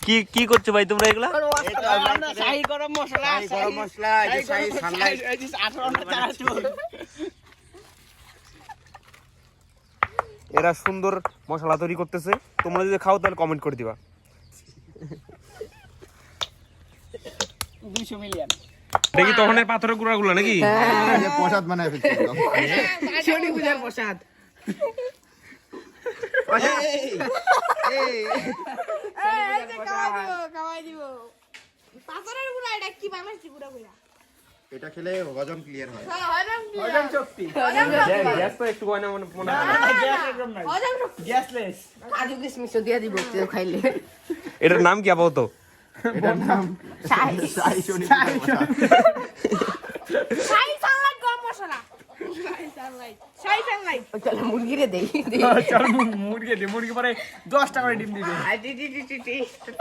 কি কি করছো ভাই তোমরা এগুলা? শাহী গরম মশলা, এই যে শাহী সানলাইট, এই যে 18টা চানাচুর। এরা সুন্দর মশলা তৈরি করতেছে, তোমরা যদি খাও তাহলে কমেন্ট করে দিবা। 200 মিলিয়ন। দেখি তখন পাথরের গুঁড়াগুলো নাকি? প্রসাদ বানায় ফেলছি শনি পূজার প্রসাদ। এটা খেলে হজম ক্লিয়ার হয়। হজম শক্তি। গ্যাস তো একটু হয় না মনে হয়। গ্যাসলেস। কাজু কিশমিশও দিয়ে দিব কেউ খাইলে। এটার নাম কি আপাতত? এটার নাম শাহী শনি প্রসাদ। চলো মুরগিরে দেই। চল মুরগি পরে 10 টাকা করে ডিম দিবে।